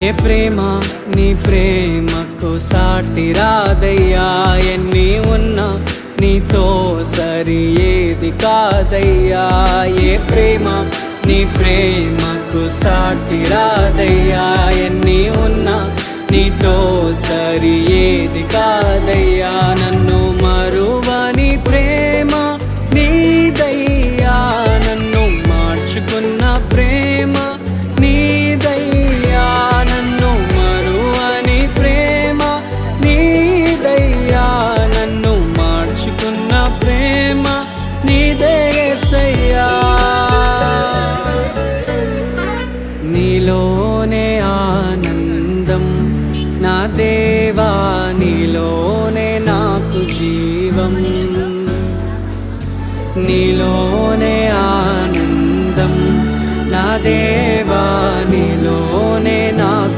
ఏ ప్రేమ నీ ప్రేమకు సాటి రాదయ్యా, ఎన్ని ఉన్నా నీతో సరి ఏది కాదయ్యా. ఏ ప్రేమ నీ ప్రేమకు సాటి రాదయ్యా, ఎన్ని ఉన్నా నీతో సరి ఏది కాదయ్యా. నన్ను మరువని ప్రేమ నీదయ్యా, నన్ను మార్చుకున్న ప్రేమ నీదయ్యా. నన్ను మరువని ప్రేమ నీదయ్యా, నన్ను మార్చుకున్న ప్రేమ నీదే యేసయ్యా. నీలోనే ఆనందం నా దేవా, నీలోనే నాకు జీవం. నీలోనే ఆనందం నా దేవా,